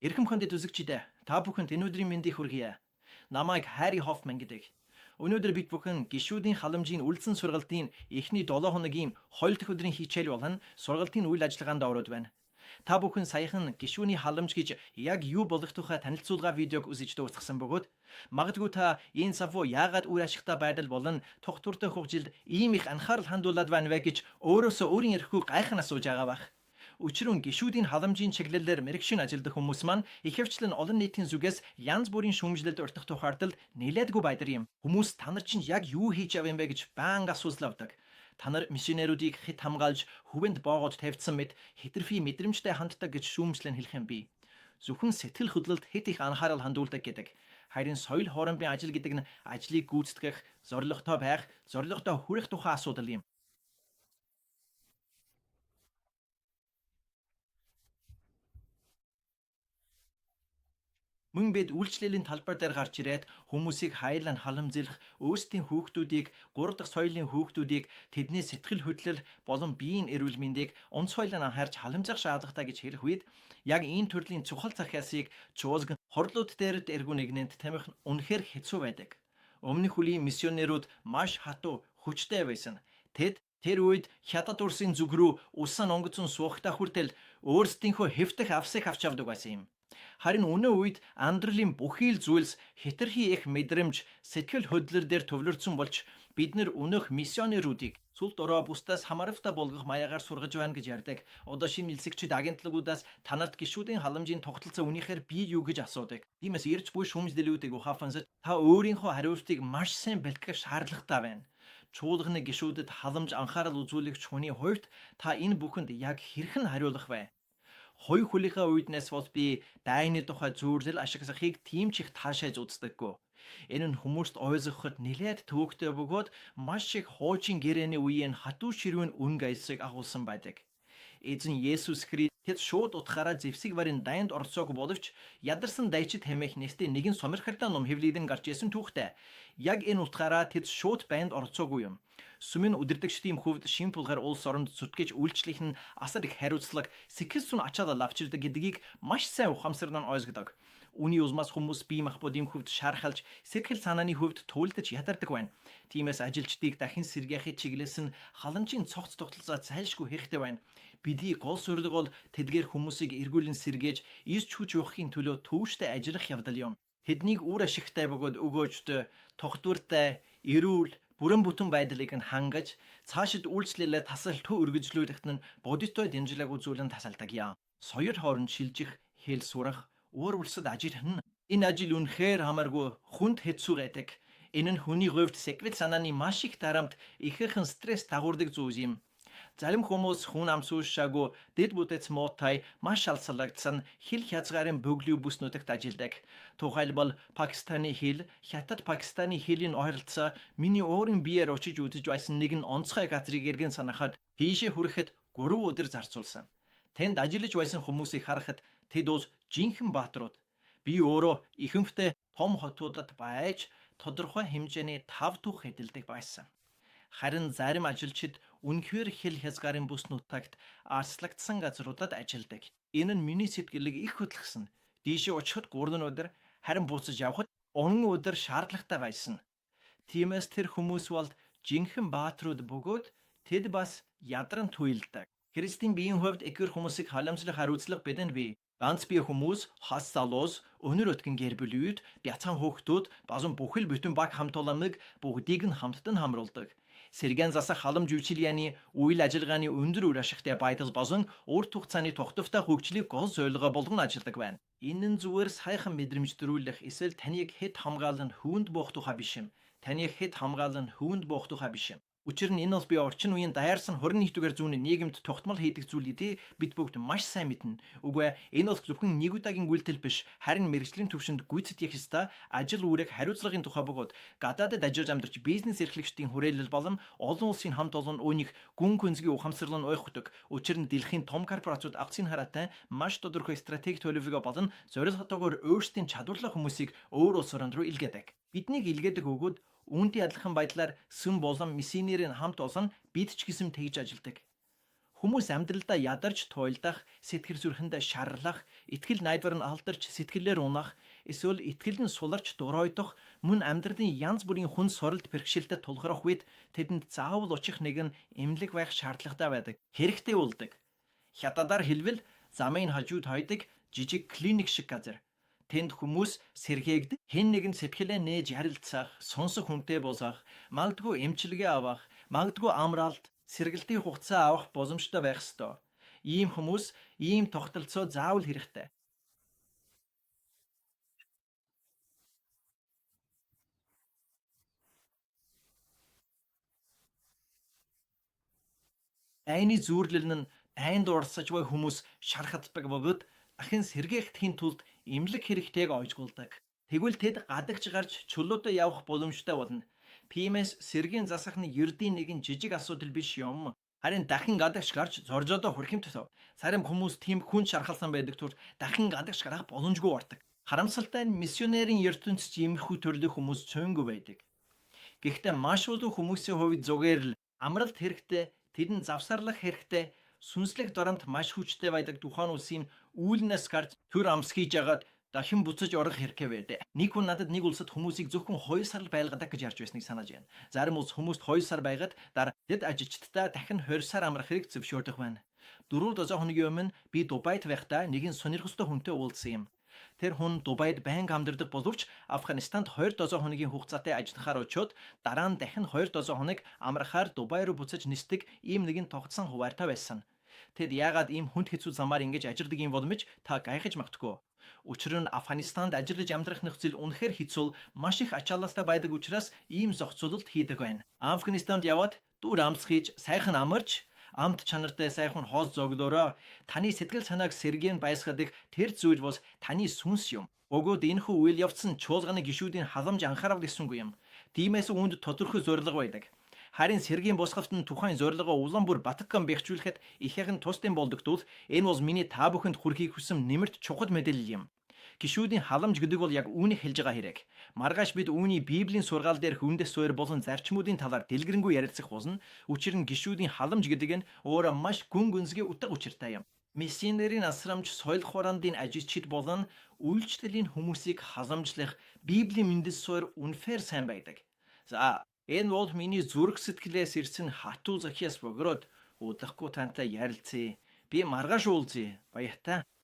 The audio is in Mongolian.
Эрхэм хүндэт үзэгчидээ та бүхэнд энэ өдрийн мэндийг хүргье. Намайг Harry Hoffman гэдэг. Өнөөдөр бид бүхэн гишүүдийн халамжийн үлдсэн сургалтын эхний 7 хоногийн 2 дахь өдрийн хичээл болон сургалтын үйл ажиллагаанд ороод байна. Та бүхэн саяхан гишүүний халамж гэж яг юу болох тухай танилцуулга видеог үзэж дуусгасан бөгөөд магадгүй та энэ савуу яагаад үр ашигтай байдал болон тогтвортой хугжилд ийм их анхаарал хандуулад байна вэ гэж өөрөөсөө өөрийн ярихгүй гайхан асууж байгаа бах. Учир нь гишүүдийн халамжийн чиглэлээр мэрэгшин ажилладаг хүмүүс маань ихэвчлэн олон нийтийн зүгээс янз бүрийн шүүмжлэлд өртөх тухайдалд нэлээдгүй баядар юм. Хүмүүс та нар чинь яг юу хийж авсан бэ гэж байнга асууж авдаг. Та нар мишнерүүдийг хит хамгаалж хүвэнд боогод тавьдсан мэт хэтэрхий мэдрэмжтэй ханддаг гэж шүүмжлэн хэлэх юм би. Зөвхөн сэтгэл хөдлөлд хэд их анхаарал хандуулдаг гэдэг. Харин соёл хоорондын ажил гэдэг нь ажлыг гүйцэтгэх, зорилготой байх, зорилготой хүрэх тухай асуудал юм. Мөн бид үйлчлэлийн талбар дээр гарч ирээд хүмүүсийг хайлан халамжлах, өөрсдийн хүүхдүүдийг, 3 дахь соёлын хүүхдүүдийг тэдний сэтгэл хөдлөл болон биеийн эрүүл мэндийг онцгойлон анхаарч халамжлах шаардлагатай гэж хэлэх үед яг энэ төрлийн чухал захиасыг чуулган хорлууд дээр эргүү нэгнэнд тамхи нь үнэхээр хэцүү байдаг. Өмнөх үеийн миссионерууд маш хатуу, хүчтэй байсан. Тэд тэр үед хятад улсын зүг рүү усан онгоцон суухтаа хүртэл өөрсдийнхөө хэвтэх авсыг авч явдаг байсан юм. Харин өнөө үед амьдралын бүхий л зүйлс хэтэрхий их мэдрэмж, сэтгэл хөдлөл дээр төвлөрсөн болж бид нар өнөөх миссионеруудыг сүл дорой бусдаас хамааравтай болгох маягаар сургаж байна гэж ярьдаг. Одоо шинэ нэлсэгчид агентлагуудаас танарт гишүүдийн халамжийн тогтолцоо үнийхээр бий юу гэж асуудаг. Тиймээс ирж буй шүүмжлэлүүдийг ухаанфансаж та өөрийнхөө хариултыг маш сайн бэлтгэх шаардлагатай байна. Чуулганы гишүүдэд халамж анхаарал үзүүлэгч хүний хувьд та энэ бүхэнд яг хэрхэн хариулах вэ? Хой хөлийнхаа үднээс бол би дайны тухай зүйрлэл ашиглахыг тийм ч их таашааж үздэггүй. Энэ нь хүмүүст ойлгоход нэлээд төвөгтэй бөгөөд маш их хуучин гэрээний үеийн хатуу ширүүн үнг аясыг агуулсан байдаг. Эзэн Есүс Христ шууд утгаараа зэвсэг барын дайнд орцоог боловч ядарсан дайчид хэмээх нэстийн нэгэн сумирхартай ном хэвлэлэн гарч исэн түүхтэй. Яг энэ утгаараа тэд шууд байнд орцоогүй юм. Сүмэн удирдагчдын хувьд шин пулгаар улс оронд зүтгэж үйлчлэх нь асар их хариуцлага, сэтгэл зүйн ачаалал авчирдаг гэдгийг маш сайн ухамсардан ойлгодог. Үүний улмаас хүмүүс бие махбодын хувьд шархалж, сэтгэл санааны хувьд туйлдаж ядардаг байна. Тиймээс ажилчдыг дахин сэргээхийг чиглэс нь халамжийн цогц тогтолцоо зайлшгүй хэрэгтэй байна. Бидний гол зорилго бол тэдгээр хүмүүсийг эргүүлэн сэргээж, ирж хүч явахын төлөө төвштэй ажиллах явдал юм. Тэднийг үр ашигтай бөгөөд өгөөжтэй, тогтвортой, эрүүл, бүрэн бүтэн байдлыг нь хангаж, цаашид үйлчлэлээ тасалтгүй үргэлжлүүлэхэд нь бодиттой дэмжлэг үзүүлэн тасалдаг юм. Соёл хооронд шилжих, хэл сурах, өөр улсад ажиллах нь энэ ажил үнэхээр хамааргүй хүнд хэцүү байдаг. Энэ нь хүний хувьд сэтгэл санааны маш их дарамт ихэрхэн стресс дагуулдаг зүйл юм. Зарим хүмүүс хүн амсуушаагүй дэд бүтэц муутай маш алсалагдсан хил хязгаарын бөглөө бүснүүдэгт ажилладаг. Тухайлбал Пакистаны хил, Хятад Пакистаны хилийн ойролцоо миний өөрийн биеэр очиж үзэж байсан нэгэн онцгой газрыг эргэн санахад тийшээ хүрэхэд 3 өдөр зарцуулсан. Тэнд ажиллаж байсан хүмүүсийг харахад тэд бол жинхэнэ бааtruуд. Би өөрөө ихэнхдээ том хотуудад байж тодорхой хэмжээний тав тух хэдэлдэг байсан. Харин зарим ажилчид үнэхээр хил хязгаарын бүс нутагт арслагдсан газруудад ажилладаг. Энэ нь миний сэтгэлийг их хөдөлгсөн. Дийшээ очиход 3 өдөр, харин буцаж явхад 3 өдөр шаардлагатай байсан. Тиймээс тэр хүмүүс бол жинхэнэ бааtruуд бөгөөд тэд бас ядран туйлдаг. Христийн биеийн хувьд экэр хүмүүсийг халамжлах хариуцлага бидэнд бий. Ганц бие хүмүүс, хас залуус, өнөр өтгөн гэр бүлүүд, бяцхан хүүхдүүд, базан бүхэл бүтэн баг хамт оламыг бүгдийг нь хамтдан хамруулдаг. Сэргэн засах халамж үйлчилгээний үйл ажиллагааны өндөр үр ашигтай байдал болон урт хугацааны тогтвортой хөгжлийг гол зорилгоо болгон ажилладаг байна. Энэ нь зүгээр сайхан мэдрэмж төрүүлэх эсвэл таныг хэд хамгаалан хүнд буух тухай биш юм. Таныг хэд хамгаалан хүнд буух тухай биш юм. Учир нь энэ бол би орчин үеийн даяарсан 21-р зууны нийгэмд тогтмол хийдэг зүйлүүдийг бид бүгд маш сайн мэднэ. Үгүй ээ, энэ бол зөвхөн нэг удаагийн үйлдэл биш, харин мэрэгжлийн төвшөнд гүйцэтгэх ёстой ажил үүрэг хариуцлагын тухай бөгөөд гадаадд ажиллаж амьдарч бизнес эрхлэгчдийн хүрээлэл болон олон улсын хамт олон үүнийг гүн гүнзгий ухамсарлан ойхдаг. Учир нь дэлхийн том корпорациуд акцийн хараатай маш тодорхой стратеги төлөвлөгөө болон зорилготойгоор өөрсдийн чадварлаг хүмүүсийг өөр улс орнд руу илгээдэг. Биднийг илгээдэг өгөөд үүнтэй адилхан байдлаар сүм болон миссионерийн хамт олон бид ч гэсэн тэгж ажилладаг. Хүмүүс амьдралдаа ядарч туйлдах, сэтгэл зүрхэндээ шарлах, итгэл найдвар нь алдарч сэтгэлээр унах, эсвэл итгэл нь суларч дуройдох, мөн амьдралын янз бүрийн хүн сорилт бэрхшээлтэд тулгарх үед тэдэнд заавал очих нэгэн эмнэлэг байх шаардлагатай байдаг. Хэрэгтэй болдог. Хятадаар хэлбэл замын хажууд хойдог жижиг клиник шиг газар. Тэнд хүмүүс сэргээгдэх, хэн нэгэнд сэтгэлээ нээж ярилцах, сонсох хүнтэй босах, магадгүй эмчилгээ авах, магадгүй амралт, сэргэлтийн хугацаа авах боломжтой байх ёстой. Ийм хүмүүс ийм тогтолцоо заавал хэрэгтэй. Дайны зүүрлэл нь дайнд орсож буй хүмүүс шархаддаг бөгөөд дахин сэргээхдхийн тулд эмнэлэг хэрэгтэйг ойжгуулдаг. Тэгвэл тэд гадагч гарч чулуутаа явах боломжтой болно. Тиймээс сэргийн засах нь ердийн нэгэн жижиг асуудал биш юм. Харин дахин гадагш гарч зоржоодоо хүрэх юм төсөв. Зарим хүмүүс тийм хүн шархалсан байдаг түр дахин гадагш гарах боломжгүй бардаг. Харамсалтай нь миссионерийн ертөнцид иймэрхүү төрлийн хүмүүс цөөнгүй байдаг. Гэхдээ маш олон хүмүүсийн хувьд зүгээр л амралт хэрэгтэй, тэдэнд завсарлах хэрэгтэй, сүнслэг доромт маш хүчтэй байдаг тухайн улсын үүлнээс гарч төр амс хийж агаад дахин буцаж орох хэрэгтэй байдаг. Нэг хүн надад нэг улсад хүмүүсийг зөвхөн 2 сар л байлгадаг гэж ярьж байсныг санаж байна. Зарим улс хүмүүст 2 сар байгаад дараа тэд ажилчдаа дахин 20 сар амрах хэрэг зөвшөөрдөг байна. 4-7 хоногийн өмнө би Дубайд байхдаа нэгэн сонирхолтой хүнтэй уулзсан юм. Тэр хүн Дубайд байнга амьдардаг боловч Афганистанд 2-7 хоногийн хугацаатай ажиллахаар очиод дараа нь дахин 2-7 хоног амрахаар Дубай руу буцаж нисдэг ийм нэгэн тогтсон хуваартай байсан. Тэд яагаад ийм хүнд хэцүү замаар ингэж ажилладаг юм бол мэж та гайхаж магтгүй. Учир нь Афганистанд ажиллаж амьдрах нөхцөл үнэхээр хэцүү, маш их ачаалалтай байдаг учраас ийм зохицуулалт хийдэг байна. Афганистанд яваад дүр амс хийж сайхан амарч амт чанартай сайхан хоол зоглоороо таны сэтгэл санааг сэргээн байсгадаг тэр зүйл бол таны сүнс юм. Бөгөөд энэхүү үйл явц нь чуулганы гишүүдийн халамж анхаарал исэнгүй юм. Тиймээс үүнд тодорхой зорилго байдаг. Харин сэргийн босголт нь тухайн зорилгоо улам бүр батган бэхжүүлэхэд ихээхэн тусдын болдог тул энэ бол миний та бүхэнд хүргэхийг хүсэн нэмэрт чухал мэдээлэл юм. Гишүүдийн халамж гэдэг бол яг үүнийг хэлж байгаа хэрэг. Маргааш бид үүний Библийн сургаал дээр хүндэс суурь болон зарчмуудын талаар дэлгэрэнгүй ярилцах болно. Учир нь гишүүдийн халамж гэдэг нь өөрөө маш гүн гүнзгий утга учиртай юм. Миссионерийн асрамж соёл хураандын ажилчид болон үйлчлэлийн хүмүүсийг халамжлах Библийн үндэс суурь үнэхээр сайн байдаг. За, энэ бол миний зүрх сэтгэлээс ирсэн хатуу захиас богроод удахгүй тантай ярилцъя. Би маргааш уулзъя. Баяртай.